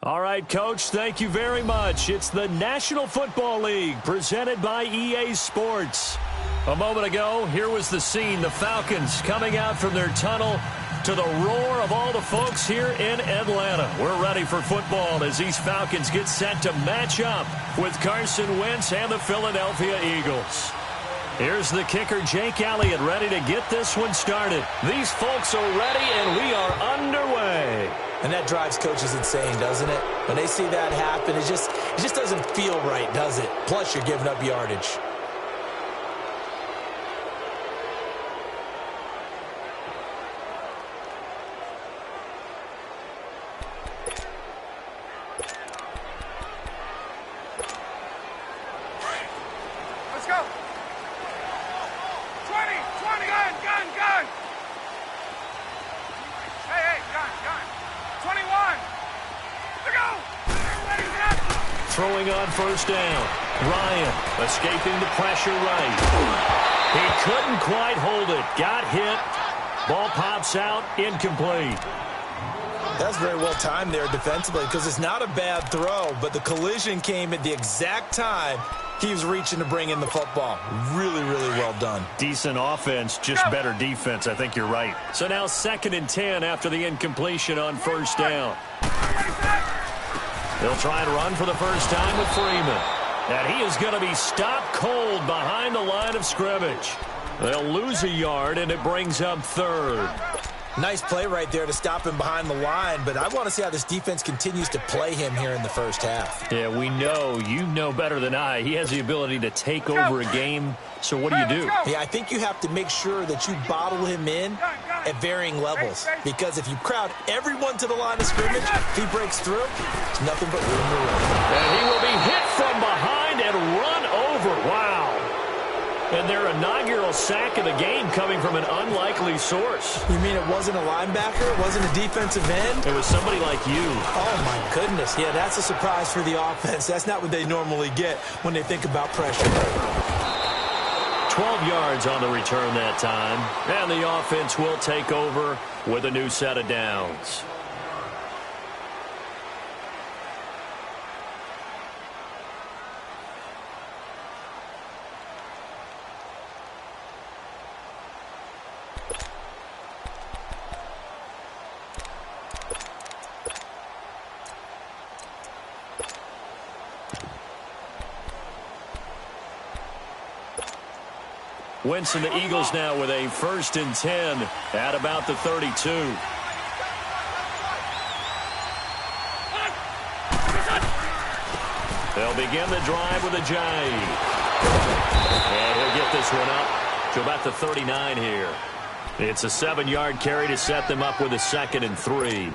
All right, Coach, thank you very much. It's the National Football League presented by EA Sports. A moment ago, here was the scene. The Falcons coming out from their tunnel to the roar of all the folks here in Atlanta. We're ready for football as these Falcons get set to match up with Carson Wentz and the Philadelphia Eagles. Here's the kicker, Jake Elliott, ready to get this one started. These folks are ready, and we are underway. And that drives coaches insane, doesn't it? When they see that happen, it just doesn't feel right, does it? Plus, you're giving up yardage. Let's go. 20, gun. Hey, gun. 21. Let's go. Throwing on first down. Ryan escaping the pressure right. He couldn't quite hold it. Got hit. Ball pops out. Incomplete. That's very well timed there defensively because it's not a bad throw, but the collision came at the exact time he was reaching to bring in the football. Really, really well done. Decent offense, just better defense. I think you're right. So now 2nd and 10 after the incompletion on first down. They'll try and run for the first time with Freeman. And he is going to be stopped cold behind the line of scrimmage. They'll lose a yard, and it brings up 3rd. Nice play right there to stop him behind the line, but I want to see how this defense continues to play him here in the first half. Yeah, we know. You know better than I. He has the ability to take over a game. So what do you do? Yeah, I think you have to make sure that you bottle him in at varying levels, because if you crowd everyone to the line of scrimmage, if he breaks through, it's nothing but room to run. And he will be hit from behind and run over. Wow. And their inaugural sack of the game coming from an unlikely source. You mean it wasn't a linebacker? It wasn't a defensive end? It was somebody like you. Oh, my goodness. Yeah, that's a surprise for the offense. That's not what they normally get when they think about pressure. 12 yards on the return that time. And the offense will take over with a new set of downs. Wentz and the Eagles now with a 1st and 10 at about the 32. They'll begin the drive with a jive. And he'll get this one up to about the 39 here. It's a 7-yard carry to set them up with a 2nd and 3.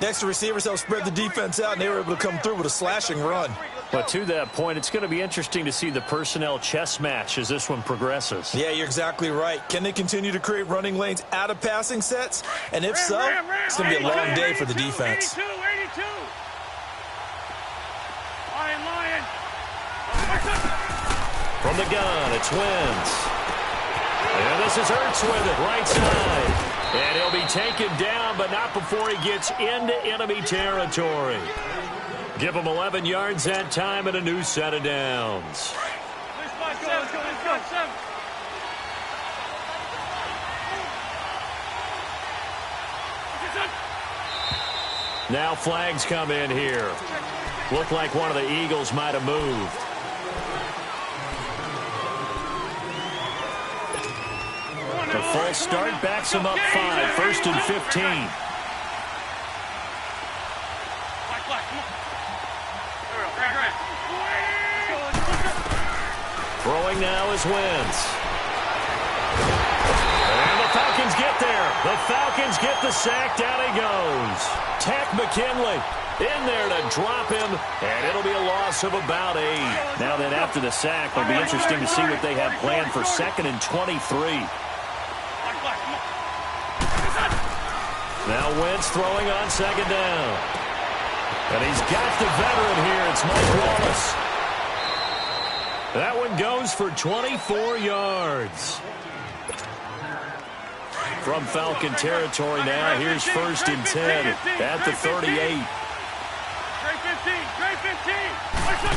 Next, the receivers helped spread the defense out, and they were able to come through with a slashing run. But to that point, it's going to be interesting to see the personnel chess match as this one progresses. Yeah, you're exactly right. Can they continue to create running lanes out of passing sets? And if so, it's going to be a long day for the defense. 82. Lion. From the gun, it's Wentz. And this is Hurts with it, right side. And he'll be taken down, but not before he gets into enemy territory. Give him 11 yards that time and a new set of downs. Let's go. Now flags come in here. Looked like one of the Eagles might have moved. The false start backs him up 5, 1st and 15. Throwing now is Wentz. And the Falcons get there. The Falcons get the sack. Down he goes. Tack McKinley in there to drop him, and it'll be a loss of about 8. Now then, after the sack, it'll be interesting to see what they have planned for 2nd and 23. Now Wentz throwing on 2nd down. And he's got the veteran here. It's Mike Wallace. That one goes for 24 yards. From Falcon territory now, here's 1st and 10 at the 38. Grade 15. Listen.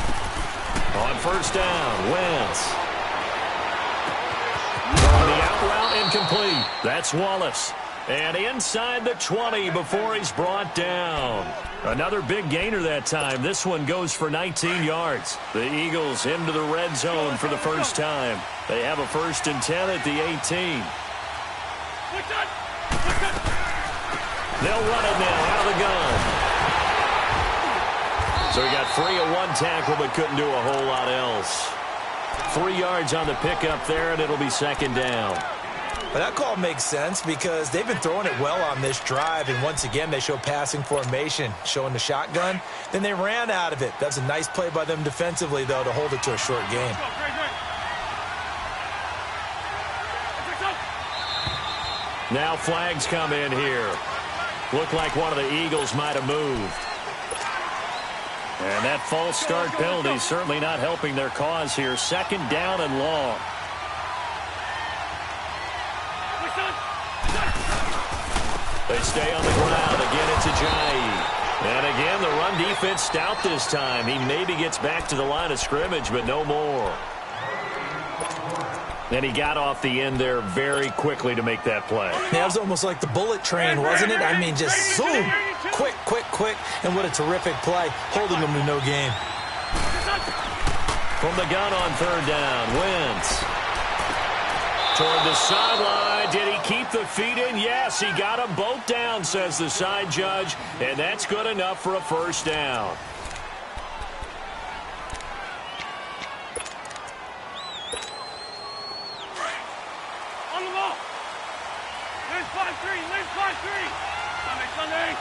On first down, Wentz. On the out route, incomplete. That's Wallace. And inside the 20 before he's brought down. Another big gainer that time. This one goes for 19 yards. The Eagles into the red zone for the first time. They have a 1st and 10 at the 18. They'll run it now out of the gun. So he got free of one tackle but couldn't do a whole lot else. 3 yards on the pickup there, and it'll be 2nd down. But that call makes sense because they've been throwing it well on this drive, and once again they show passing formation, showing the shotgun. Then they ran out of it. That's a nice play by them defensively, though, to hold it to a short game. Now flags come in here. Looked like one of the Eagles might have moved. And that false start penalty is certainly not helping their cause here. 2nd down and long. They stay on the ground. Again, it's Ajayi. And again, the run defense stout this time. He maybe gets back to the line of scrimmage, but no more. And he got off the end there very quickly to make that play. Yeah, it was almost like the bullet train, wasn't it? I mean, just zoom. Quick, quick, quick. And what a terrific play, holding them to no gain. From the gun on 3rd down, Wentz. Toward the sideline. Did he keep the feet in? Yes, he got them both down, says the side judge. And that's good enough for a 1st down. On the ball. Liz 5-3. Liz 5-3. Sunday.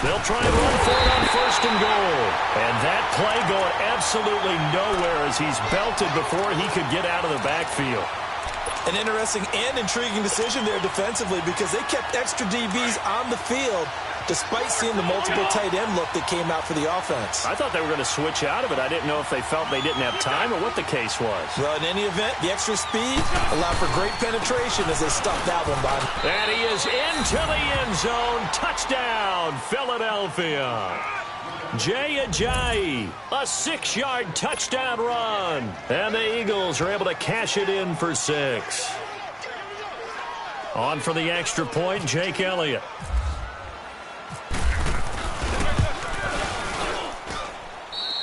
They'll try and run for it on 1st and goal. And that play going absolutely nowhere as he's belted before he could get out of the backfield. An interesting and intriguing decision there defensively because they kept extra DBs on the field despite seeing the multiple tight end look that came out for the offense. I thought they were going to switch out of it. I didn't know if they felt they didn't have time or what the case was. Well, in any event, the extra speed allowed for great penetration as they stuffed that one by. And he is into the end zone. Touchdown, Philadelphia. Jay Ajayi, a 6-yard touchdown run. And the Eagles are able to cash it in for 6. On for the extra point, Jake Elliott.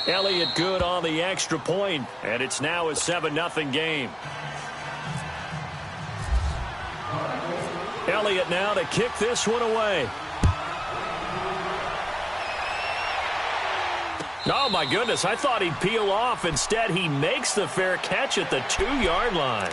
Elliott good on the extra point, and it's now a 7-0 game. Elliott now to kick this one away. Oh, my goodness, I thought he'd peel off. Instead, he makes the fair catch at the 2-yard line.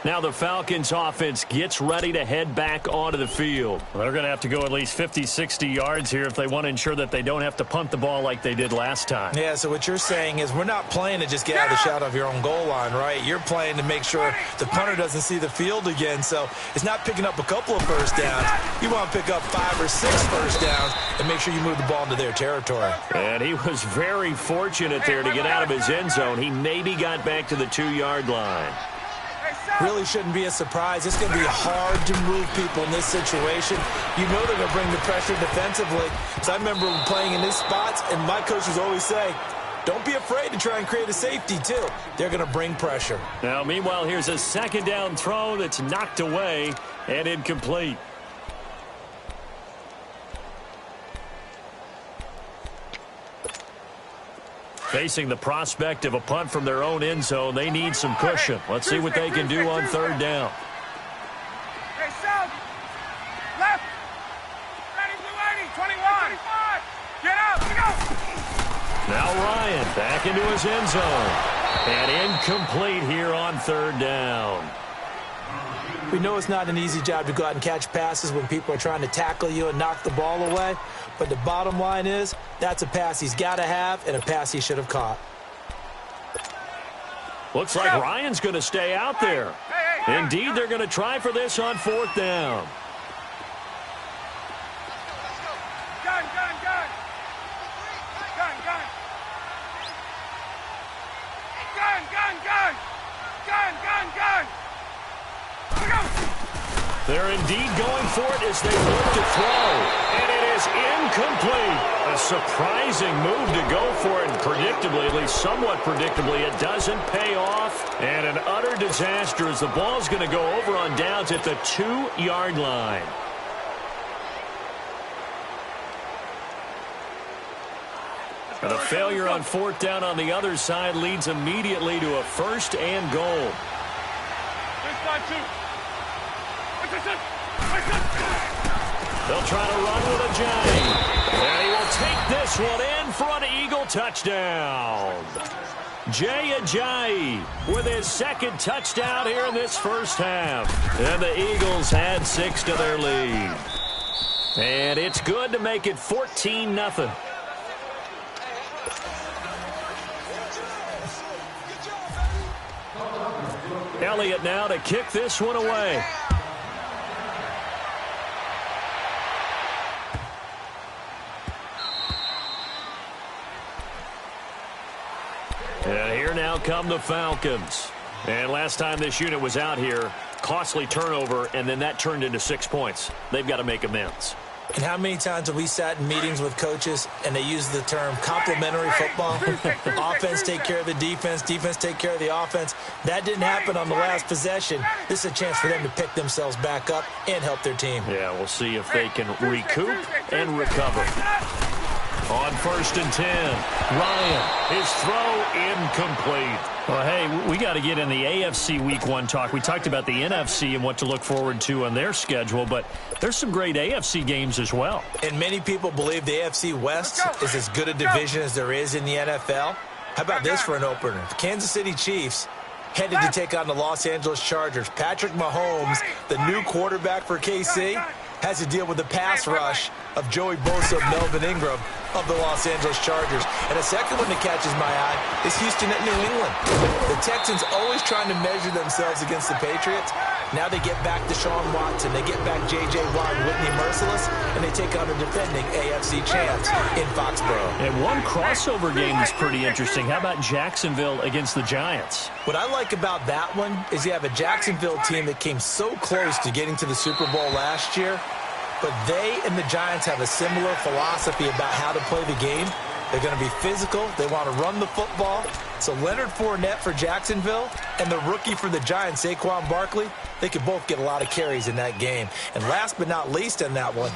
Now the Falcons offense gets ready to head back onto the field. They're going to have to go at least 50, 60 yards here if they want to ensure that they don't have to punt the ball like they did last time. Yeah, so what you're saying is we're not playing to just get out of the shot of your own goal line, right? You're playing to make sure the punter doesn't see the field again. So it's not picking up a couple of 1st downs. You want to pick up 5 or 6 1st downs and make sure you move the ball into their territory. And he was very fortunate there to get out of his end zone. He maybe got back to the 2-yard line. Really shouldn't be a surprise. It's going to be hard to move people in this situation. You know they're going to bring the pressure defensively. So I remember playing in these spots, and my coaches always say, don't be afraid to try and create a safety, too. They're going to bring pressure. Now, meanwhile, here's a 2nd down throw that's knocked away and incomplete. Facing the prospect of a punt from their own end zone, they need some cushion. Let's see what they can do on 3rd down. Hey, south. Left. Ready, blue 80, 21. Get out. Go. Now Ryan back into his end zone. And incomplete here on 3rd down. We know it's not an easy job to go out and catch passes when people are trying to tackle you and knock the ball away. But the bottom line is, that's a pass he's got to have and a pass he should have caught. Looks like Ryan's going to stay out there. Indeed, they're going to try for this on 4th down. Gun. They're indeed going for it as they look to throw. And it is incomplete. A surprising move to go for it. And predictably, at least somewhat predictably, it doesn't pay off. And an utter disaster as the ball's going to go over on downs at the 2-yard line. And a failure on 4th down on the other side leads immediately to a 1st and goal. They'll try to run with Ajayi. And he will take this one in for an Eagle touchdown. Jay Ajayi with his 2nd touchdown here in this first half. And the Eagles had 6 to their lead. And it's good to make it 14-0. Elliott now to kick this one away. And here now come the Falcons. And last time this unit was out here, costly turnover, and then that turned into 6 points. They've got to make amends. And how many times have we sat in meetings with coaches and they use the term complementary football? Offense take care of the defense, defense take care of the offense. That didn't happen on the last possession. This is a chance for them to pick themselves back up and help their team. Yeah, we'll see if they can recoup and recover. On 1st and 10, Ryan, his throw incomplete. Well, hey, we got to get in the AFC Week 1 talk. We talked about the NFC and what to look forward to on their schedule, but there's some great AFC games as well. And many people believe the AFC West is as good a division as there is in the NFL. How about this for an opener? The Kansas City Chiefs headed to take on the Los Angeles Chargers. Patrick Mahomes, the new quarterback for KC, has to deal with the pass rush of Joey Bosa and Melvin Ingram of the Los Angeles Chargers. And a second one that catches my eye is Houston at New England. The Texans always trying to measure themselves against the Patriots. Now they get back Deshaun Watson. They get back J.J. Watt and Whitney Merciless, and they take on the defending AFC champs in Foxborough. And one crossover game that's pretty interesting. How about Jacksonville against the Giants? What I like about that one is you have a Jacksonville team that came so close to getting to the Super Bowl last year, but they and the Giants have a similar philosophy about how to play the game. They're going to be physical. They want to run the football. So Leonard Fournette for Jacksonville and the rookie for the Giants, Saquon Barkley, they could both get a lot of carries in that game. And last but not least in that one,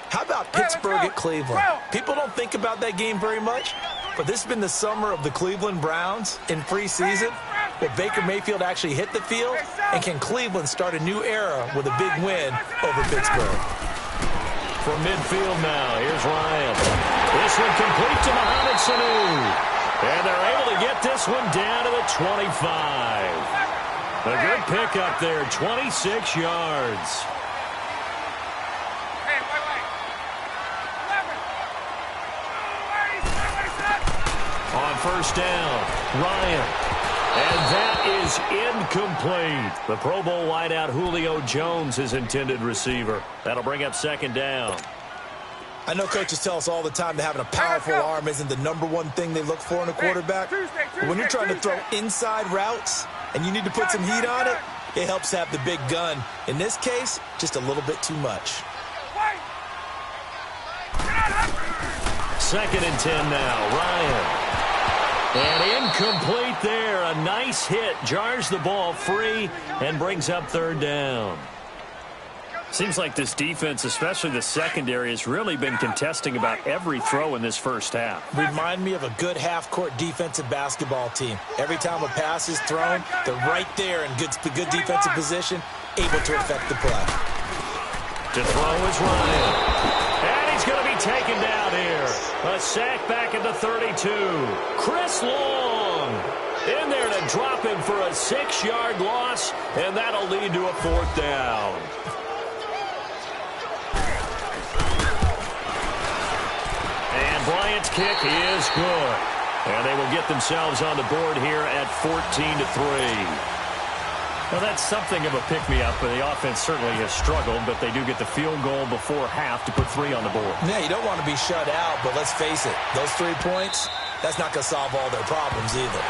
how about Pittsburgh at Cleveland? People don't think about that game very much, but this has been the summer of the Cleveland Browns in preseason. Will Baker Mayfield actually hit the field? And can Cleveland start a new era with a big win over Pittsburgh? From midfield now, here's Ryan. This one complete to Mohamed Sanu. And they're able to get this one down to the 25. A good pickup there, 26 yards. On 1st down, Ryan. And that is incomplete. The Pro Bowl wideout Julio Jones, his intended receiver. That'll bring up 2nd down. I know coaches tell us all the time that having a powerful arm isn't the #1 thing they look for in a quarterback. But when you're trying to throw inside routes and you need to put some heat on it, it helps have the big gun. In this case, just a little bit too much. 2nd and 10 now, Ryan. And incomplete there. A nice hit. Jars the ball free and brings up 3rd down. Seems like this defense, especially the secondary, has really been contesting about every throw in this first half. Remind me of a good half-court defensive basketball team. Every time a pass is thrown, they're right there in good defensive position, able to affect the play. To throw is Ryan. And he's going to be taken down here. A sack back at the 32. Chris Long in there to drop him for a 6-yard loss, and that'll lead to a 4th down. And Bryant's kick is good. And they will get themselves on the board here at 14-3. Well, that's something of a pick-me-up, but the offense certainly has struggled, but they do get the field goal before half to put 3 on the board. Yeah, you don't want to be shut out, but let's face it, those 3 points, that's not going to solve all their problems either.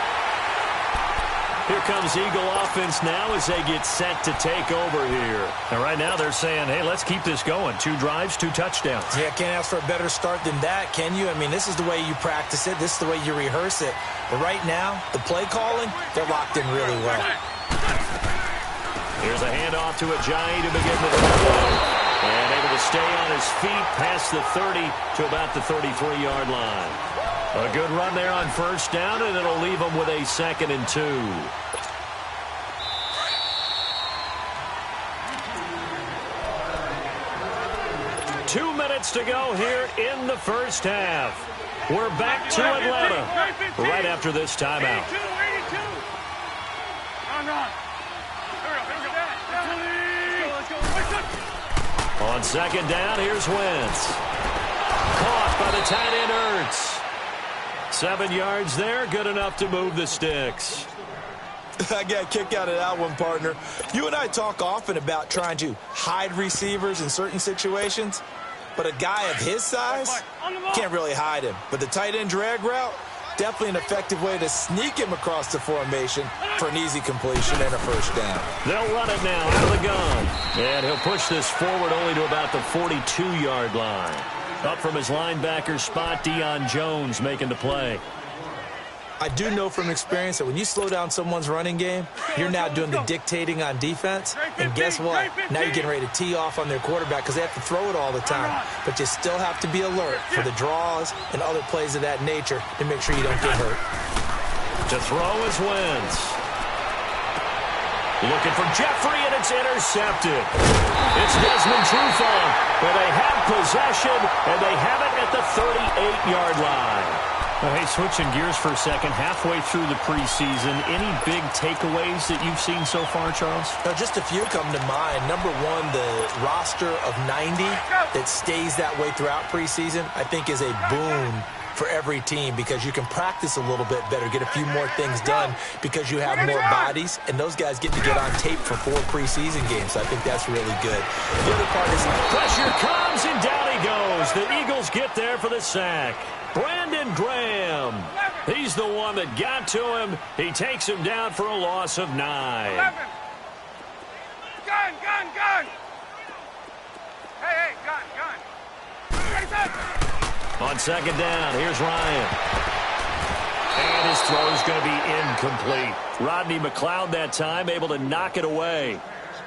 Here comes Eagle offense now as they get set to take over here. And right now they're saying, hey, let's keep this going. 2 drives, 2 touchdowns. Yeah, can't ask for a better start than that, can you? I mean, this is the way you practice it. This is the way you rehearse it. But right now, the play calling, they're locked in really well. Here's a handoff to Ajayi to begin the drive. And able to stay on his feet past the 30 to about the 33-yard line. A good run there on first down, and it'll leave them with a 2nd and 2. Two minutes to go here in the first half. We're back to Atlanta right after this timeout. 82. Run. On second down, here's Wentz. Caught by the tight end Ertz. 7 yards there, good enough to move the sticks. I got a kick out of that one, partner. You and I talk often about trying to hide receivers in certain situations, but a guy of his size can't really hide him. But the tight end drag route, definitely an effective way to sneak him across the formation for an easy completion and a first down. They'll run it now out of the gun. And he'll push this forward only to about the 42-yard line. Up from his linebacker spot, Deion Jones making the play. I do know from experience that when you slow down someone's running game, you're now doing the dictating on defense. And guess what? Now you're getting ready to tee off on their quarterback because they have to throw it all the time. But you still have to be alert for the draws and other plays of that nature to make sure you don't get hurt. To throw is Wentz. Looking for Jeffrey, and it's intercepted. It's Desmond Trufant, but they have possession, and they have it at the 38-yard line. Well, hey, switching gears for a second, halfway through the preseason, any big takeaways that you've seen so far, Charles? Now, just a few come to mind. Number one, the roster of 90 that stays that way throughout preseason, I think is a boon for every team because you can practice a little bit better, get a few more things done because you have more bodies, and those guys get to get on tape for 4 preseason games. So I think that's really good. The other part is pressure comes, and down he goes. The Eagles get there for the sack. Brandon Graham. He's the one that got to him. He takes him down for a loss of 9. 11. Gun. Hey, gun. Ready, set. On second down, here's Ryan. And his throw is going to be incomplete. Rodney McLeod that time able to knock it away.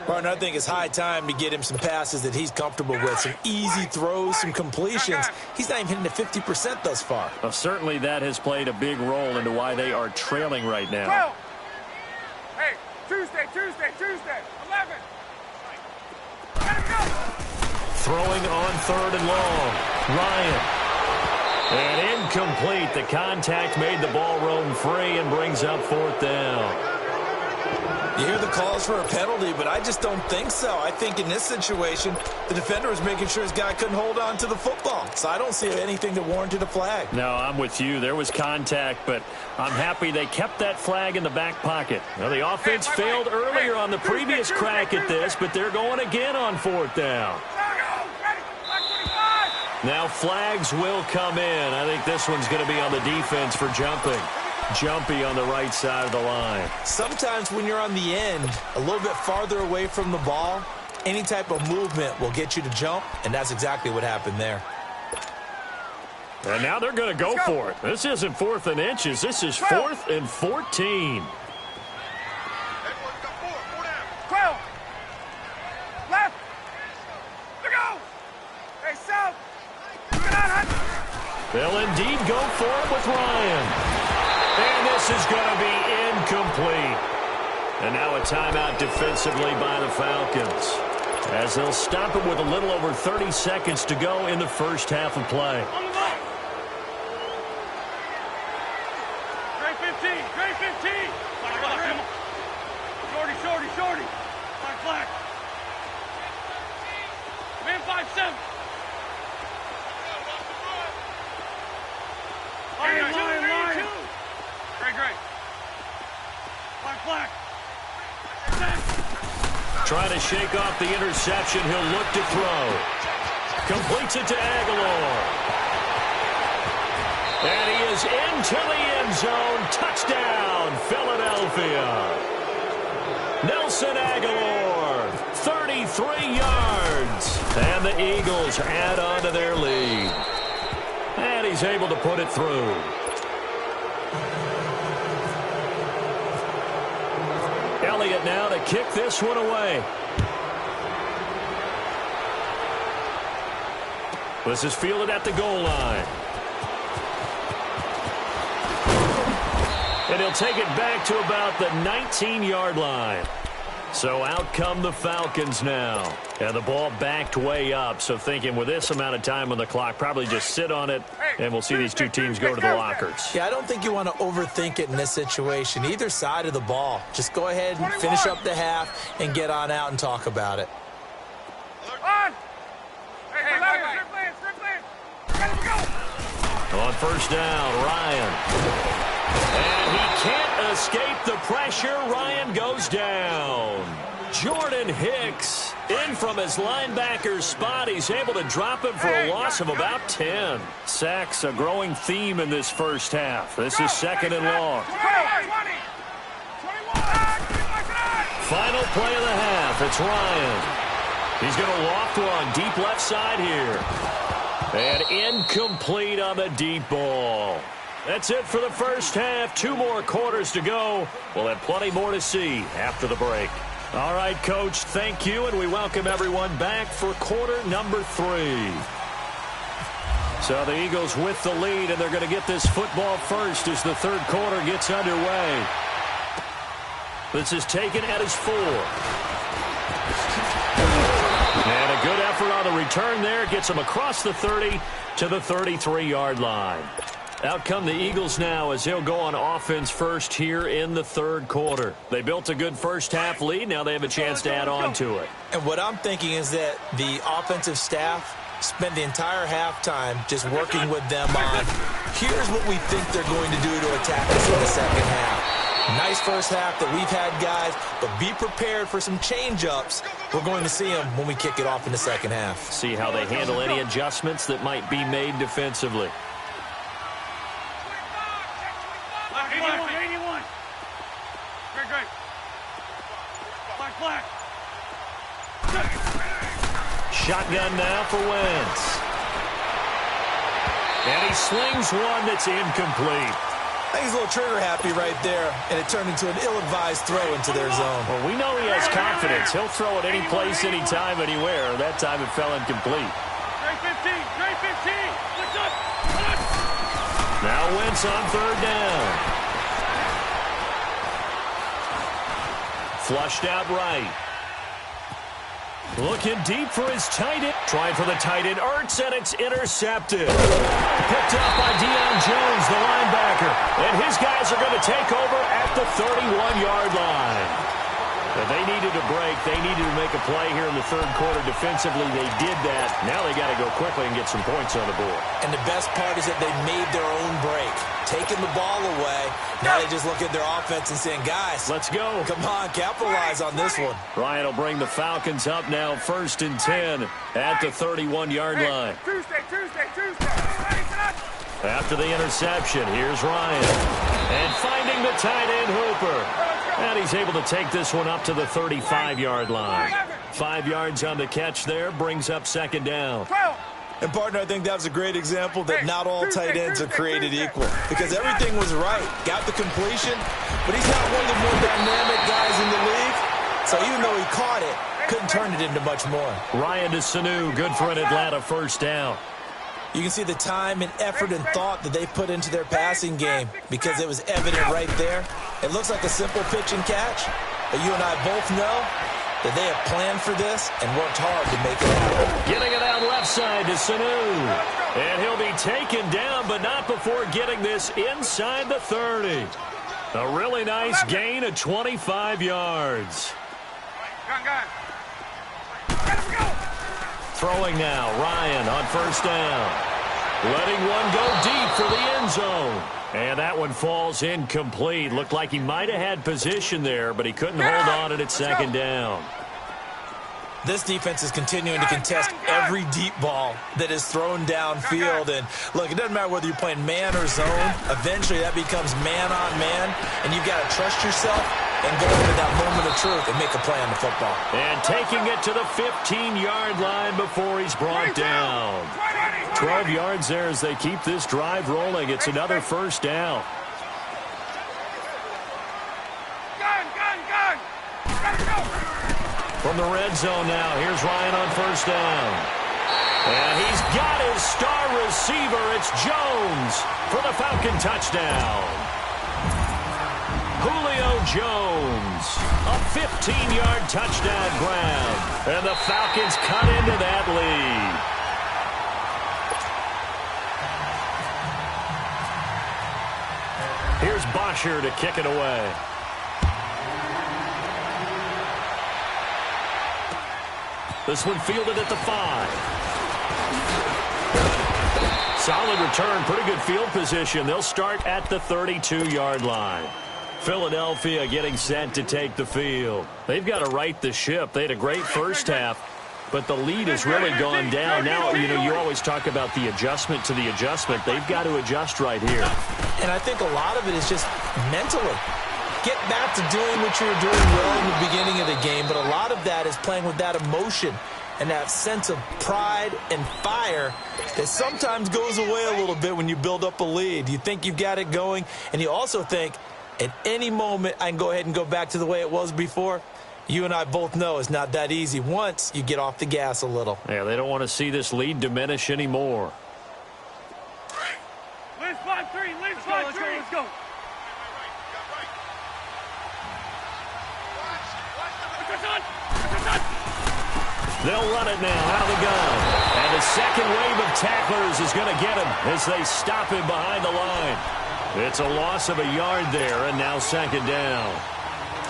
Partner, I think it's high time to get him some passes that he's comfortable with. Some easy throws, some completions. He's not even hitting the 50% thus far. Well, certainly that has played a big role into why they are trailing right now. 12. Hey, Tuesday. 11. Let him go. Throwing on third and long. Ryan. And incomplete. The contact made the ball roam free and brings up 4th down. You hear the calls for a penalty, but I just don't think so. I think in this situation, the defender was making sure his guy couldn't hold on to the football. So I don't see anything that warranted a flag. No, I'm with you. There was contact, but I'm happy they kept that flag in the back pocket. Well, the offense failed earlier on the previous crack at this, but they're going again on 4th down. Now flags will come in. I think this one's going to be on the defense for jumping. Jumpy on the right side of the line. Sometimes when you're on the end, a little bit farther away from the ball, any type of movement will get you to jump, and that's exactly what happened there. And now they're going to go for it. This isn't 4th and inches. This is 4th and 14. 12. Left. Look out. Hey, South. Get on, Hunt. They'll indeed go for it with Ryan. And this is going to be incomplete. And now a timeout defensively by the Falcons, as they'll stop it with a little over 30 seconds to go in the first half of play. On the ball. Trey 15. Shorty. Flag. Man 5-7. Line. Great. Flag. Trying to shake off the interception. He'll look to throw. Completes it to Aguilar. And he is into the end zone. Touchdown, Philadelphia. Philadelphia. Nelson Aguilar, 33 yards. And the Eagles add on to their lead. And he's able to put it through. Elliott now to kick this one away. This is fielded at the goal line. And he'll take it back to about the 19-yard line. So out come the Falcons now. And the ball backed way up. So thinking with this amount of time on the clock, probably just sit on it, and we'll see these two teams go to the lockers. Yeah, I don't think you want to overthink it in this situation. Either side of the ball. Just go ahead and finish up the half and get on out and talk about it. On first down, Ryan. And he can't escape the pressure. Ryan goes down. Jordan Hicks in from his linebacker spot. He's able to drop him for a loss of about 10. Sacks a growing theme in this first half. This is second and long. Final play of the half. It's Ryan. He's going to loft one deep left side here. And incomplete on the deep ball. That's it for the first half. 2 more quarters to go. We'll have plenty more to see after the break. All right, Coach, thank you, and we welcome everyone back for quarter number 3. So the Eagles with the lead, and they're going to get this football first as the third quarter gets underway. This is taken at his 4. And a good effort on the return there. Gets him across the 30 to the 33-yard line. Out come the Eagles now as they'll go on offense first here in the third quarter. They built a good first half lead. Now they have a chance to add on to it. And what I'm thinking is that the offensive staff spent the entire halftime just working with them on, here's what we think they're going to do to attack us in the second half. Nice first half that we've had, guys, but be prepared for some change-ups. We're going to see them when we kick it off in the second half. See how they handle any adjustments that might be made defensively. 81. Great. Black. Shotgun now for Wentz. And he slings one that's incomplete. I think he's a little trigger happy right there, and it turned into an ill-advised throw into their zone. Well, we know he has confidence. He'll throw it any place, anytime, anywhere. That time it fell incomplete. Great 15. Look up. Now Wentz on third down. Flushed out right. Looking deep for his tight end. Trying for the tight end. Ertz, and it's intercepted. Picked up by Deion Jones, the linebacker. And his guys are going to take over at the 31-yard line. But they needed a break. They needed to make a play here in the third quarter. Defensively, they did that. Now they got to go quickly and get some points on the board. And the best part is that they made their own break. Taking the ball away. Now they just look at their offense and saying, guys, let's go. Come on, capitalize on this one. Ryan will bring the Falcons up now, 1st and 10 at the 31-yard line. Tuesday. After the interception, here's Ryan. And finding the tight end, Hooper. And he's able to take this one up to the 35-yard line. 5 yards on the catch there, brings up second down. And, partner, I think that was a great example that not all tight ends are created equal. Because everything was right. Got the completion, but he's not one of the more dynamic guys in the league. So even though he caught it, couldn't turn it into much more. Ryan to Sanu, good for an Atlanta first down. You can see the time and effort and thought that they put into their passing game because it was evident right there. It looks like a simple pitch and catch, but you and I both know that they have planned for this and worked hard to make it happen. Getting it out left side to Sanu. And he'll be taken down, but not before getting this inside the 30. A really nice gain of 25 yards. Throwing now, Ryan on first down. Letting one go deep for the end zone. And that one falls incomplete. Looked like he might have had position there, but he couldn't hold on at second down. This defense is continuing to contest every deep ball that is thrown downfield. And, look, it doesn't matter whether you're playing man or zone. Eventually, that becomes man-on-man, and you've got to trust yourself and go into that moment of truth and make a play on the football. And taking it to the 15-yard line before he's brought down. 12 yards there as they keep this drive rolling. It's another first down. From the red zone now, here's Ryan on first down. And he's got his star receiver. It's Jones for the Falcon touchdown. Julio Jones, a 15-yard touchdown grab. And the Falcons cut into that lead. Here's Bosher to kick it away. This one fielded at the 5. Solid return, pretty good field position. They'll start at the 32-yard line. Philadelphia getting set to take the field. They've got to right the ship. They had a great first half, but the lead has really gone down. Now, you always talk about the adjustment to the adjustment. They've got to adjust right here. And I think a lot of it is just mentally. Get back to doing what you were doing well in the beginning of the game, but a lot of that is playing with that emotion and that sense of pride and fire that sometimes goes away a little bit when you build up a lead. You think you've got it going, and you also think at any moment I can go ahead and go back to the way it was before. You and I both know it's not that easy once you get off the gas a little. Yeah, they don't want to see this lead diminish anymore. Liz 5-3, Liz 5-3. Let's go. They'll run it now out of the gun. And the second wave of tacklers is going to get him as they stop him behind the line. It's a loss of a yard there, and now second down.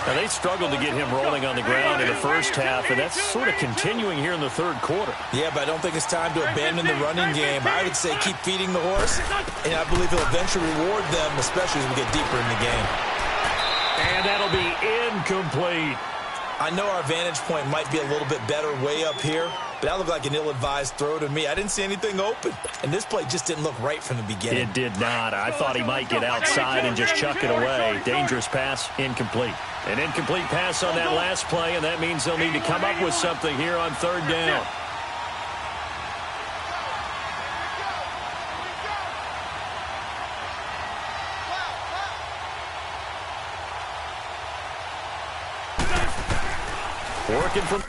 Now, they struggled to get him rolling on the ground in the first half, and that's sort of continuing here in the third quarter. Yeah, but I don't think it's time to abandon the running game. I would say keep feeding the horse, and I believe he'll eventually reward them, especially as we get deeper in the game. And that'll be incomplete. I know our vantage point might be a little bit better way up here, but that looked like an ill-advised throw to me. I didn't see anything open, and this play just didn't look right from the beginning. It did not. I thought he might get outside and just chuck it away. Dangerous pass, incomplete. An incomplete pass on that last play, and that means they'll need to come up with something here on third down. Working from...